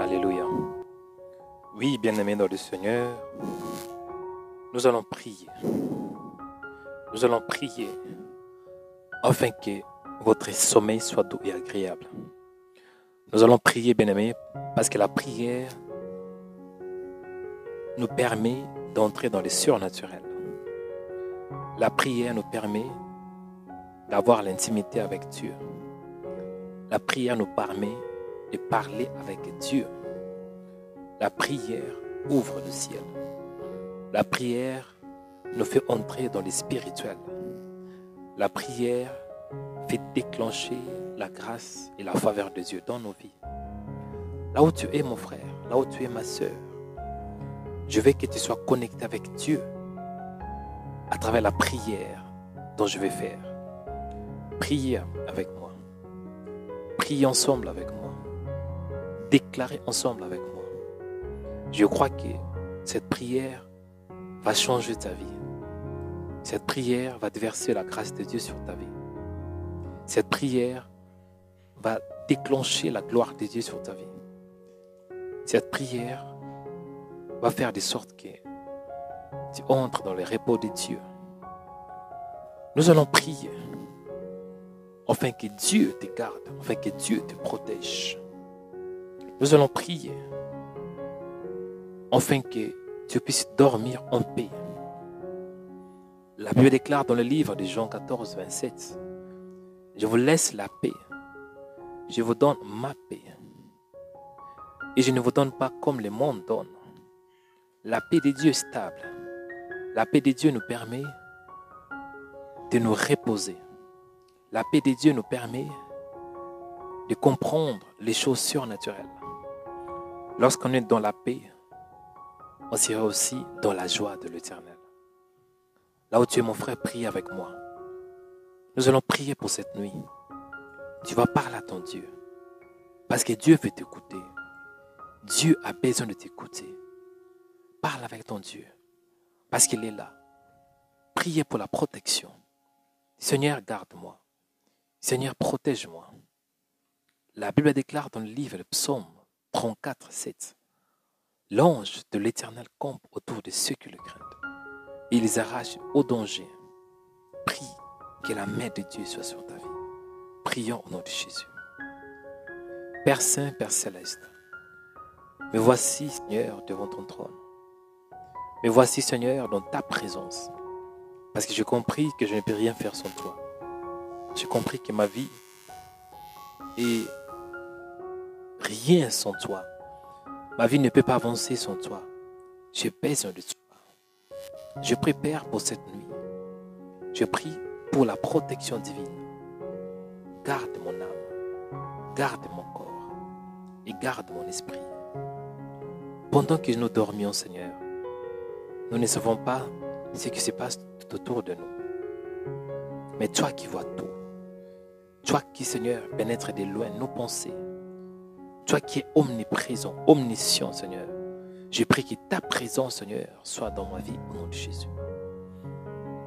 Alléluia. Oui, bien-aimés dans le Seigneur, nous allons prier. Nous allons prier afin que votre sommeil soit doux et agréable. Nous allons prier, bien-aimés, parce que la prière nous permet d'entrer dans le surnaturel. La prière nous permet d'avoir l'intimité avec Dieu. La prière nous permet de parler avec Dieu. La prière ouvre le ciel. La prière nous fait entrer dans le spirituel. La prière fait déclencher la grâce et la faveur de Dieu dans nos vies. Là où tu es, mon frère, là où tu es, ma soeur, je veux que tu sois connecté avec Dieu à travers la prière dont je vais faire. Priez avec moi. Priez ensemble avec moi. Déclarez ensemble avec moi. Je crois que cette prière va changer ta vie. Cette prière va déverser la grâce de Dieu sur ta vie. Cette prière va déclencher la gloire de Dieu sur ta vie. Cette prière va faire de sorte que tu entres dans le repos de Dieu. Nous allons prier afin que Dieu te garde, afin que Dieu te protège. Nous allons prier afin que tu puisses dormir en paix. La Bible déclare dans le livre de Jean 14, 27, « Je vous laisse la paix, je vous donne ma paix, et je ne vous donne pas comme le monde donne. » La paix de Dieu est stable. La paix de Dieu nous permet de nous reposer. La paix de Dieu nous permet de comprendre les choses surnaturelles. Lorsqu'on est dans la paix, on sera aussi dans la joie de l'Éternel. Là où tu es, mon frère, prie avec moi. Nous allons prier pour cette nuit. Tu vas parler à ton Dieu. Parce que Dieu veut t'écouter. Dieu a besoin de t'écouter. Parle avec ton Dieu. Parce qu'il est là. Priez pour la protection. Seigneur, garde-moi. Seigneur, protège-moi. La Bible déclare dans le livre de Psaume 34, 7. L'ange de l'Éternel campe autour de ceux qui le craignent. Il les arrache au danger. Prie que la main de Dieu soit sur ta vie. Prions au nom de Jésus. Père Saint, Père Céleste, me voici, Seigneur, devant ton trône. Me voici, Seigneur, dans ta présence. Parce que j'ai compris que je ne peux rien faire sans toi. J'ai compris que ma vie est rien sans toi. Ma vie ne peut pas avancer sans toi. J'ai besoin de toi. Je prie, Père, pour cette nuit. Je prie pour la protection divine. Garde mon âme, garde mon corps et garde mon esprit. Pendant que nous dormions, Seigneur, nous ne savons pas ce qui se passe tout autour de nous. Mais toi qui vois tout, toi qui, Seigneur, pénètre de loin nos pensées, toi qui es omniprésent, omniscient, Seigneur, je prie que ta présence, Seigneur, soit dans ma vie au nom de Jésus.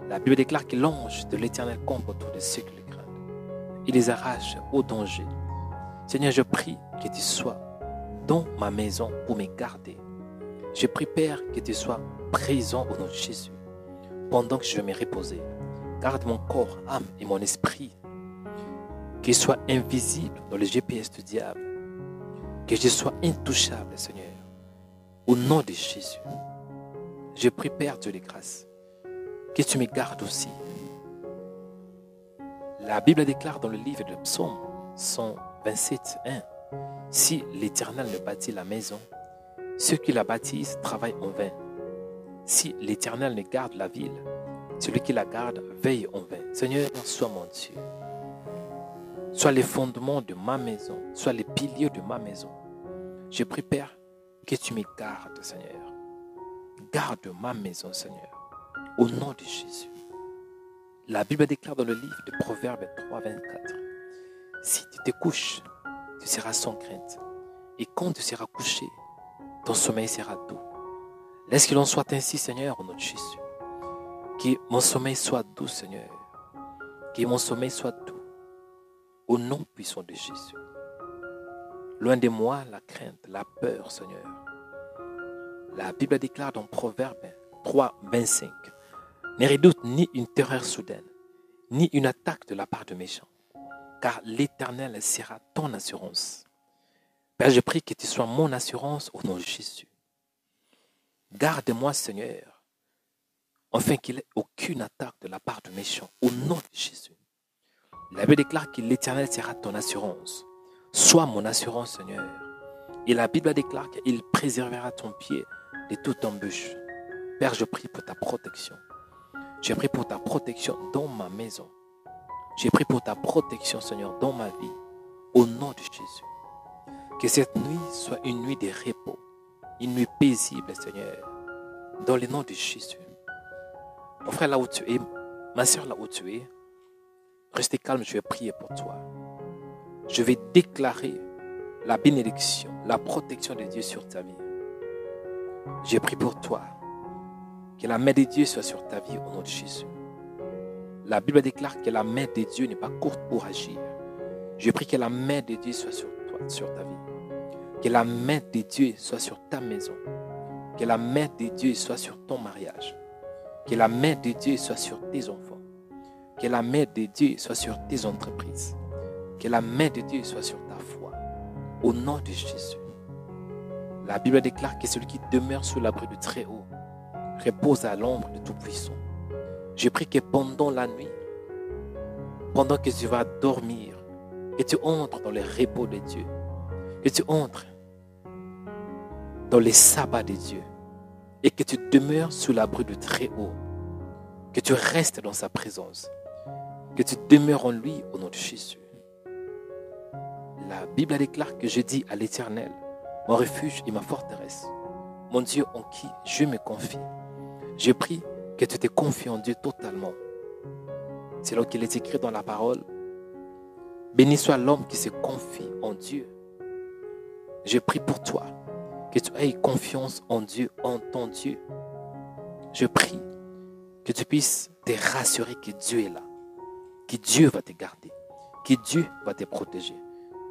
La Bible déclare que l'ange de l'Éternel campe autour de ceux qui le craignent. Il les arrache au danger. Seigneur, je prie que tu sois dans ma maison pour me garder. Je prie, Père, que tu sois présent au nom de Jésus pendant que je vais me reposer. Garde mon corps, âme et mon esprit. Qu'il soit invisible dans le GPS du diable. Que je sois intouchable, Seigneur. Au nom de Jésus, je prie, Père Dieu de grâce, que tu me gardes aussi. La Bible déclare dans le livre de Psaume 127, 1, « Si l'Éternel ne bâtit la maison, ceux qui la bâtissent travaillent en vain. Si l'Éternel ne garde la ville, celui qui la garde veille en vain. » Seigneur, sois mon Dieu. Sois les fondements de ma maison, sois les piliers de ma maison. Je prie, Père, que tu me gardes, Seigneur. Garde ma maison, Seigneur. Au nom de Jésus. La Bible déclare dans le livre de Proverbes 3, 24. Si tu te couches, tu seras sans crainte. Et quand tu seras couché, ton sommeil sera doux. Laisse qu'il en soit ainsi, Seigneur, au nom de Jésus. Que mon sommeil soit doux, Seigneur. Que mon sommeil soit doux. Au nom puissant de Jésus. Loin de moi la crainte, la peur, Seigneur. La Bible déclare dans Proverbe 3, 25, ne redoute ni une terreur soudaine, ni une attaque de la part de méchants, car l'Éternel sera ton assurance. Père, je prie que tu sois mon assurance au nom de Jésus. Garde-moi, Seigneur, afin qu'il n'y ait aucune attaque de la part de méchants, au nom de Jésus. La Bible déclare que l'Éternel sera ton assurance. Sois mon assurance, Seigneur. Et la Bible déclare qu'il préservera ton pied de toute embûche. Père, je prie pour ta protection. Je prie pour ta protection dans ma maison. Je prie pour ta protection, Seigneur, dans ma vie. Au nom de Jésus. Que cette nuit soit une nuit de repos. Une nuit paisible, Seigneur. Dans le nom de Jésus. Mon frère, là où tu es, ma soeur, là où tu es, restez calme, je vais prier pour toi. Je vais déclarer la bénédiction, la protection de Dieu sur ta vie. Je prie pour toi. Que la main de Dieu soit sur ta vie au nom de Jésus. La Bible déclare que la main de Dieu n'est pas courte pour agir. Je prie que la main de Dieu soit sur toi, sur ta vie. Que la main de Dieu soit sur ta maison. Que la main de Dieu soit sur ton mariage. Que la main de Dieu soit sur tes enfants. Que la main de Dieu soit sur tes entreprises. Que la main de Dieu soit sur ta foi. Au nom de Jésus. La Bible déclare que celui qui demeure sous l'abri du Très-Haut repose à l'ombre de Tout-Puissant. Je prie que pendant la nuit, pendant que tu vas dormir, que tu entres dans le repos de Dieu, que tu entres dans les sabbats de Dieu et que tu demeures sous l'abri du Très-Haut, que tu restes dans sa présence, que tu demeures en lui au nom de Jésus. La Bible déclare que je dis à l'Éternel, mon refuge et ma forteresse, mon Dieu en qui je me confie. Je prie que tu te confies en Dieu totalement. C'est là qu'il est écrit dans la parole, béni soit l'homme qui se confie en Dieu. Je prie pour toi, que tu aies confiance en Dieu, en ton Dieu. Je prie que tu puisses te rassurer que Dieu est là, que Dieu va te garder, que Dieu va te protéger,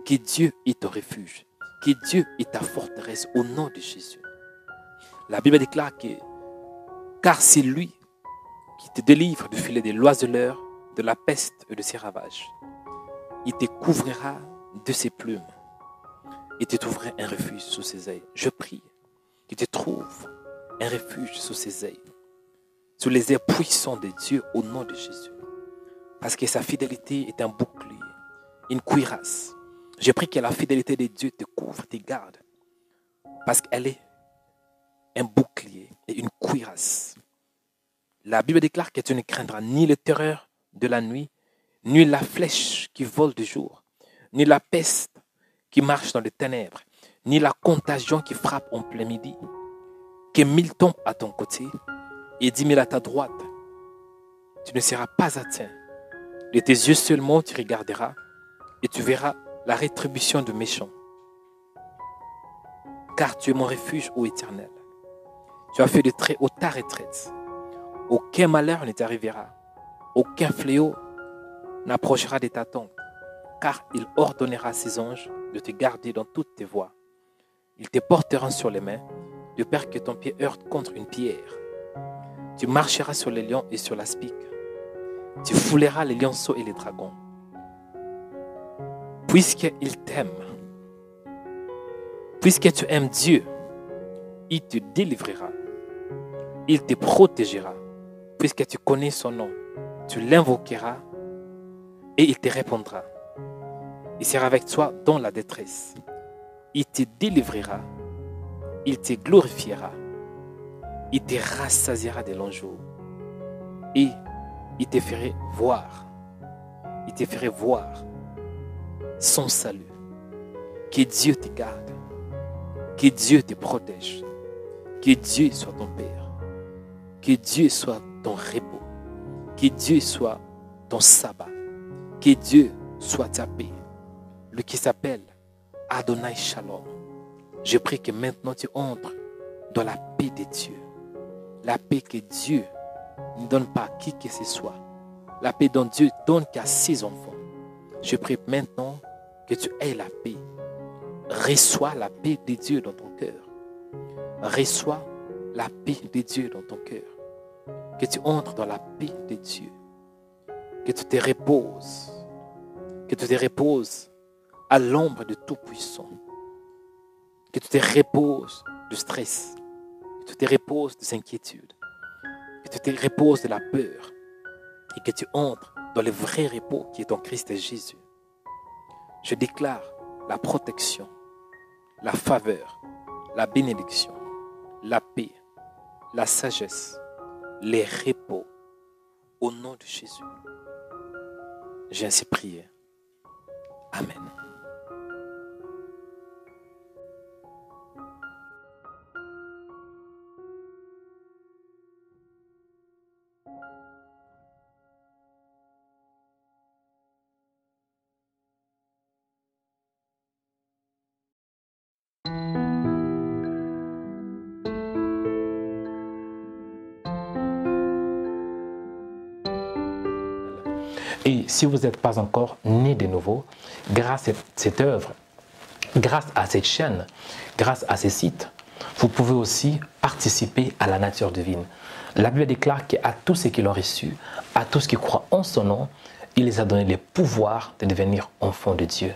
que Dieu est ton refuge, que Dieu est ta forteresse au nom de Jésus. La Bible déclare que, car c'est lui qui te délivre du filet des l'oiseleur, de la peste et de ses ravages. Il te couvrira de ses plumes et te trouvera un refuge sous ses ailes. Je prie qu'il te trouve un refuge sous ses ailes, sous les ailes puissantes de Dieu au nom de Jésus. Parce que sa fidélité est un bouclier, une cuirasse. Je prie que la fidélité de Dieu te couvre, te garde. Parce qu'elle est un bouclier et une cuirasse. La Bible déclare que tu ne craindras ni le terreur de la nuit, ni la flèche qui vole de jour, ni la peste qui marche dans les ténèbres, ni la contagion qui frappe en plein midi. Que 1000 tombent à ton côté et 10 000 à ta droite. Tu ne seras pas atteint. De tes yeux seulement tu regarderas et tu verras la rétribution du méchant. Car tu es mon refuge, ô Éternel. Tu as fait de très haut ta retraite. Aucun malheur ne t'arrivera. Aucun fléau n'approchera de ta tente. Car il ordonnera à ses anges de te garder dans toutes tes voies. Ils te porteront sur les mains, de peur que ton pied heurte contre une pierre. Tu marcheras sur les lions et sur la spique. Tu fouleras les lionceaux et les dragons. Puisqu'il t'aime, puisque tu aimes Dieu, il te délivrera. Il te protégera. Puisque tu connais son nom, tu l'invoqueras et il te répondra. Il sera avec toi dans la détresse. Il te délivrera. Il te glorifiera. Il te rassasiera de longs jours. Et il te ferait voir. Il te ferait voir son salut. Que Dieu te garde. Que Dieu te protège. Que Dieu soit ton Père. Que Dieu soit ton repos. Que Dieu soit ton sabbat. Que Dieu soit ta paix. Lui qui s'appelle Adonai Shalom. Je prie que maintenant tu entres dans la paix de Dieu. La paix que Dieu ne donne pas à qui que ce soit. La paix dont Dieu donne qu'à ses enfants. Je prie maintenant que tu aies la paix Reçois la paix de Dieu dans ton cœur. Reçois la paix de Dieu dans ton cœur. Que tu entres dans la paix de Dieu. Que tu te reposes. Que tu te reposes à l'ombre de Tout-Puissant. Que tu te reposes du stress. Que tu te reposes des inquiétudes. Que tu te reposes de la peur. Et que tu entres dans le vrai repos qui est en Christ Jésus. Je déclare la protection, la faveur, la bénédiction, la paix, la sagesse, les repos au nom de Jésus. J'ai ainsi prié. Amen. Et si vous n'êtes pas encore né de nouveau, grâce à cette œuvre, grâce à cette chaîne, grâce à ces sites, vous pouvez aussi participer à la nature divine. La Bible déclare qu'à tous ceux qui l'ont reçu, à tous qui croient en son nom, il les a donné le pouvoir de devenir enfants de Dieu.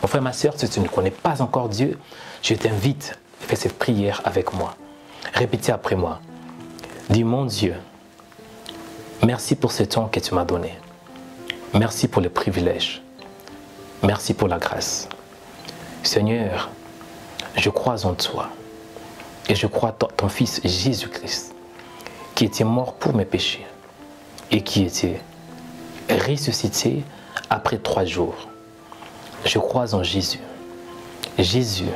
Mon frère, ma soeur, si tu ne connais pas encore Dieu, je t'invite à faire cette prière avec moi. Répétez après moi. Dis, mon Dieu, merci pour ce temps que tu m'as donné. Merci pour les privilèges. Merci pour la grâce. Seigneur, je crois en toi. Et je crois en ton Fils Jésus-Christ, qui était mort pour mes péchés et qui était ressuscité après 3 jours. Je crois en Jésus. Jésus,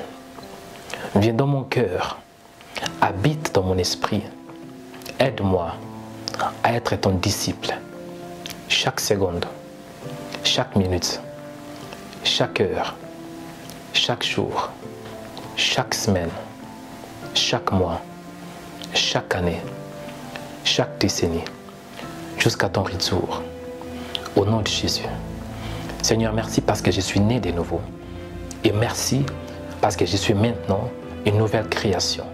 viens dans mon cœur, habite dans mon esprit. Aide-moi à être ton disciple chaque seconde, chaque minute, chaque heure, chaque jour, chaque semaine, chaque mois, chaque année, chaque décennie, jusqu'à ton retour. Au nom de Jésus. Seigneur, merci parce que je suis né de nouveau. Et merci parce que je suis maintenant une nouvelle création.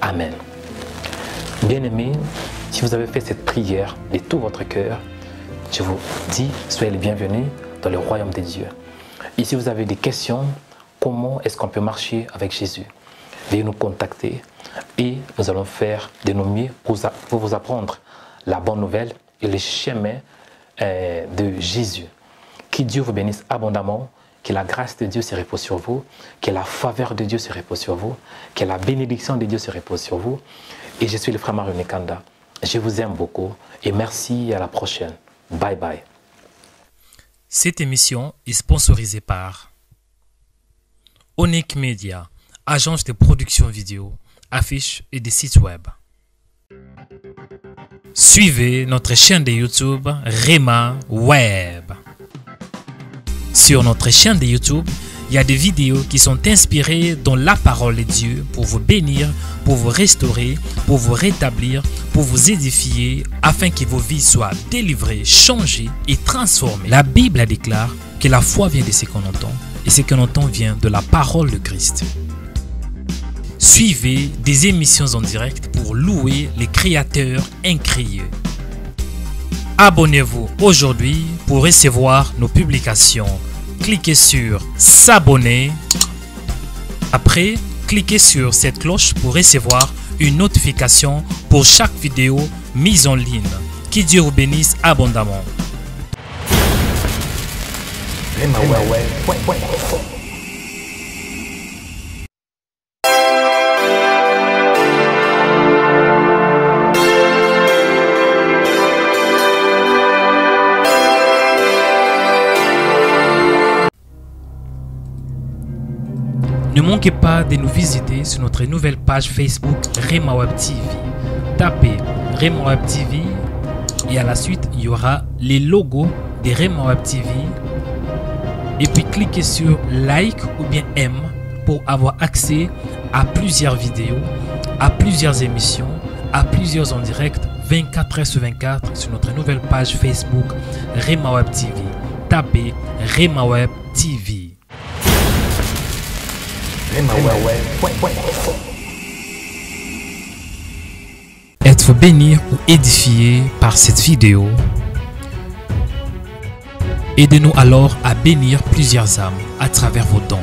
Amen. Bien-aimés, si vous avez fait cette prière de tout votre cœur, je vous dis, soyez les bienvenus dans le royaume de Dieu. Et si vous avez des questions, comment est-ce qu'on peut marcher avec Jésus? Veuillez nous contacter et nous allons faire de nos mieux pour vous apprendre la bonne nouvelle et le chemin de Jésus. Que Dieu vous bénisse abondamment, que la grâce de Dieu se repose sur vous, que la faveur de Dieu se repose sur vous, que la bénédiction de Dieu se repose sur vous. Et je suis le frère Mario Nekanda. Je vous aime beaucoup et merci et à la prochaine. Bye bye. Cette émission est sponsorisée par Onic Media, agence de production vidéo, affiches et des sites web. Suivez notre chaîne de YouTube Rema Web. Sur notre chaîne de YouTube, il y a des vidéos qui sont inspirées dans la parole de Dieu pour vous bénir, pour vous restaurer, pour vous rétablir, pour vous édifier, afin que vos vies soient délivrées, changées et transformées. La Bible déclare que la foi vient de ce qu'on entend et ce qu'on entend vient de la parole de Christ. Suivez des émissions en direct pour louer les créateurs incréés. Abonnez-vous aujourd'hui pour recevoir nos publications. Cliquez sur s'abonner. Après, cliquez sur cette cloche pour recevoir une notification pour chaque vidéo mise en ligne. Que Dieu vous bénisse abondamment. Ne manquez pas de nous visiter sur notre nouvelle page Facebook Rema Web TV. Tapez Rema Web TV et à la suite, il y aura les logos de Rema Web TV. Et puis cliquez sur like ou bien aime pour avoir accès à plusieurs vidéos, à plusieurs émissions, à plusieurs en direct 24h/24 sur notre nouvelle page Facebook Rema Web TV. Tapez Rema Web TV. Être béni ou édifié par cette vidéo. Aidez-nous alors à bénir plusieurs âmes à travers vos dons.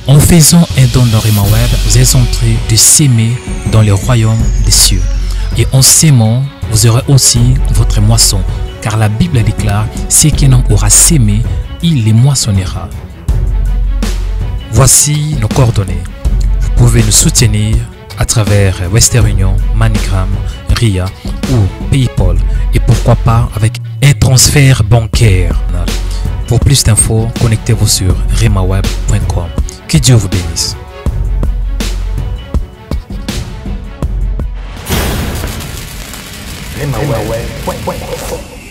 En faisant un don dans Rema Web, vous êtes en train de s'aimer dans le royaume des cieux. Et en s'aimant, vous aurez aussi votre moisson. Car la Bible déclare, ce qu'un homme aura sémé, il les moissonnera. Voici nos coordonnées. Vous pouvez nous soutenir à travers Western Union, MoneyGram, RIA ou PayPal. Et pourquoi pas avec un transfert bancaire. Pour plus d'infos, connectez-vous sur remaweb.com. Que Dieu vous bénisse. remaweb.com